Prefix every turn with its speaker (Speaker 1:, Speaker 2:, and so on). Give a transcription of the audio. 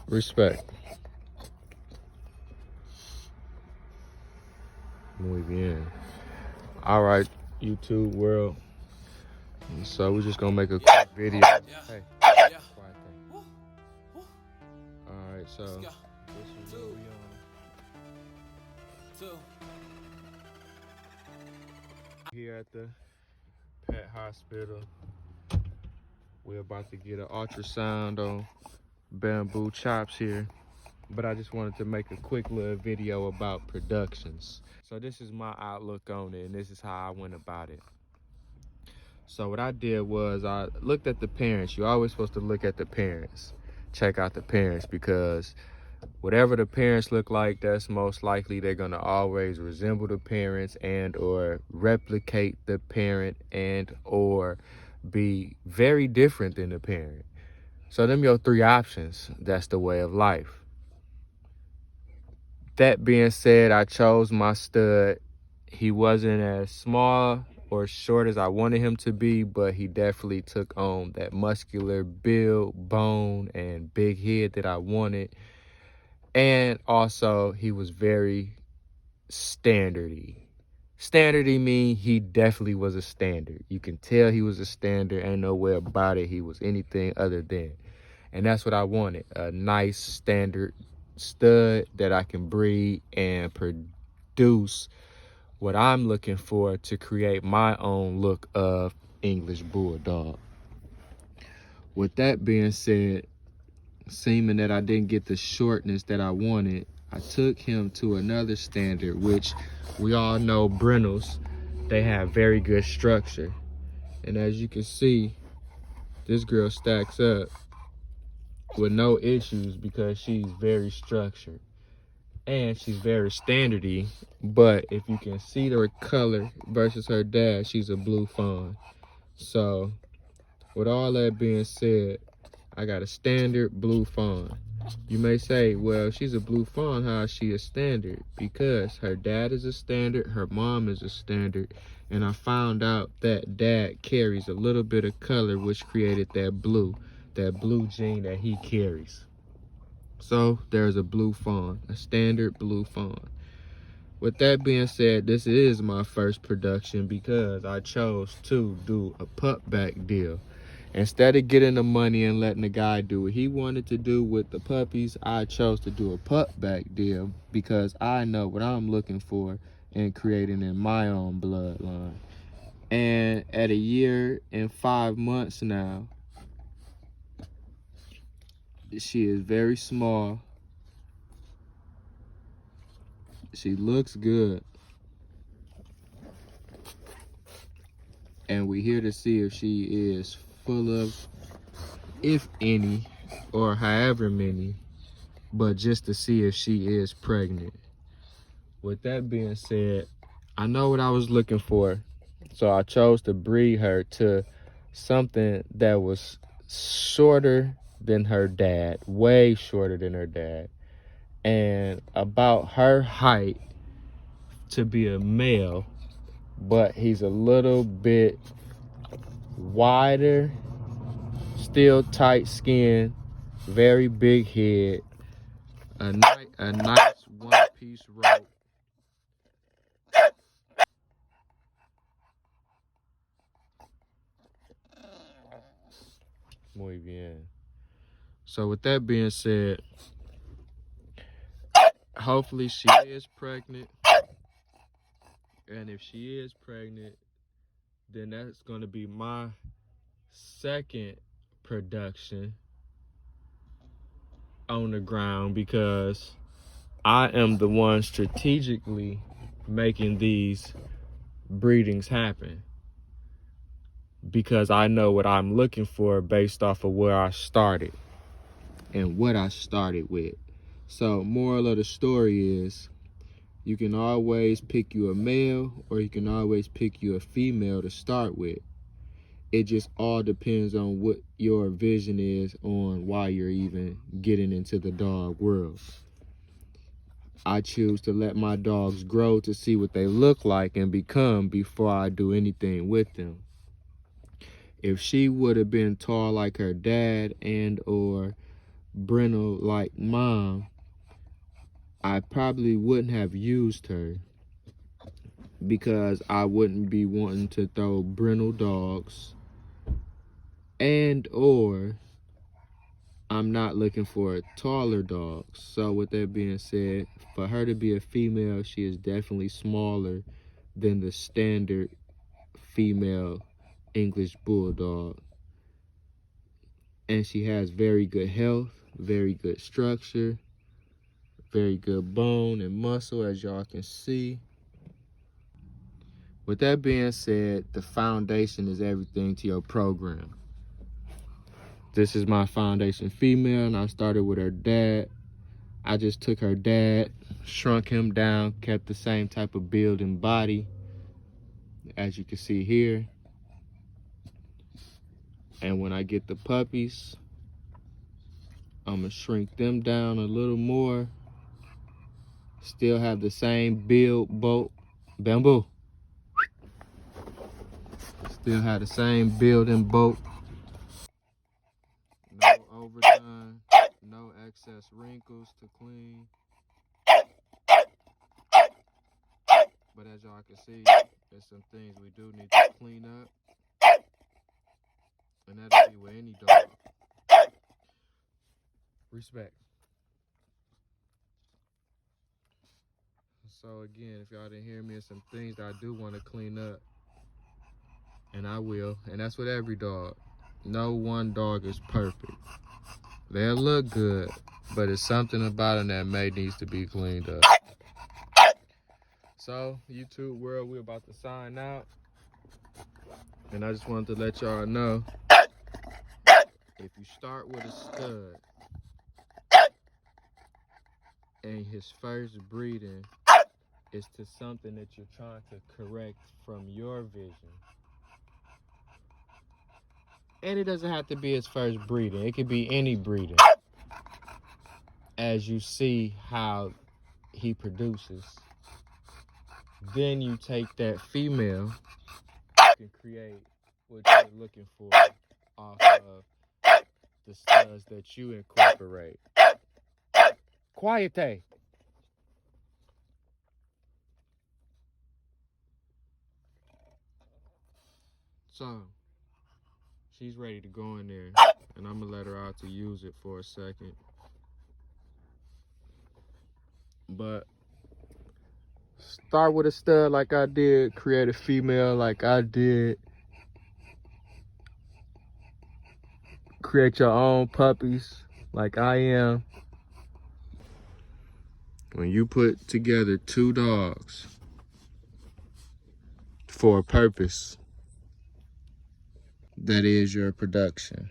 Speaker 1: Respect. Muy bien. All right, YouTube world. So we're just gonna make a quick video. Hey, quiet thing. All right, so this is where we on. Here at the pet hospital, we're about to get an ultrasound on Bamboo Chops here, but I just wanted to make a quick little video about productions. So this is my outlook on it, and this is how I went about it. So what I did was I looked at the parents. You're always supposed to look at the parents, check out the parents, because whatever the parents look like, that's most likely they're gonna always resemble the parents and or replicate the parent and or be very different than the parent. So them your three options. That's the way of life. That being said, I chose my stud. He wasn't as small or short as I wanted him to be, but he definitely took on that muscular build, bone, and big head that I wanted. And also, he was very standardy. Standardy mean he definitely was a standard. You can tell he was a standard. Ain't no way about it. He was anything other than. And that's what I wanted. A nice standard stud that I can breed and produce what I'm looking for to create my own look of English Bulldog. With that being said, seeming that I didn't get the shortness that I wanted, I took him to another standard, which we all know Brennels, they have very good structure. And as you can see, this girl stacks up with no issues because she's very structured. And she's very standardy, but if you can see her color versus her dad, she's a blue fawn. So with all that being said, I got a standard blue fawn. You may say, well, she's a blue fawn, how is she a standard? Because her dad is a standard, her mom is a standard, and I found out that dad carries a little bit of color, which created that blue gene that he carries. So there's a blue fawn, a standard blue fawn. With that being said, this is my first production because I chose to do a pup back deal. Instead of getting the money and letting the guy do what he wanted to do with the puppies, I chose to do a pup back deal because I know what I'm looking for and creating in my own bloodline. And at 1 year and 5 months now, she is very small. She looks good. And we're here to see if she is full of, if any, or however many, but just to see if she is pregnant. With that being said, I know what I was looking for, so I chose to breed her to something that was shorter than her dad, way shorter than her dad, and about her height to be a male, but he's a little bit wider, still tight skin, very big head, a nice one-piece rope. Muy bien. So with that being said, hopefully she is pregnant. And if she is pregnant, then that's going to be my second production on the ground because I am the one strategically making these breedings happen because I know what I'm looking for based off of where I started and what I started with. So moral of the story is you can always pick you a male or you can always pick you a female to start with. It just all depends on what your vision is on why you're even getting into the dog world. I choose to let my dogs grow to see what they look like and become before I do anything with them. If she would have been tall like her dad and or brindle-like mom, I probably wouldn't have used her because I wouldn't be wanting to throw brindle dogs, and or I'm not looking for taller dogs. So with that being said, for her to be a female, she is definitely smaller than the standard female English Bulldog. And she has very good health, very good structure, very good bone and muscle, as y'all can see. With that being said, the foundation is everything to your program. This is my foundation female, and I started with her dad. I just took her dad, shrunk him down, kept the same type of build and body, as you can see here. And when I get the puppies, I'm gonna shrink them down a little more. Still have the same build, bolt, bamboo. Still have the same build and bolt. No overdone, no excess wrinkles to clean. But as y'all can see, there's some things we do need to clean up. And that'll be with any dog. Respect. So again, if y'all didn't hear me, there's some things that I do want to clean up. And I will. And that's with every dog. No one dog is perfect. They'll look good, but it's something about them that may needs to be cleaned up. So, YouTube world, we're about to sign out. And I just wanted to let y'all know, if you start with a stud and his first breeding is to something that you're trying to correct from your vision, and it doesn't have to be his first breeding, it could be any breeding, as you see how he produces, then you take that female and create what you're looking for off of the studs that you incorporate. Quiet. So, she's ready to go in there, and I'm gonna let her out to use it for a second. But start with a stud like I did, create a female like I did. Create your own puppies like I am. When you put together two dogs for a purpose, that is your production.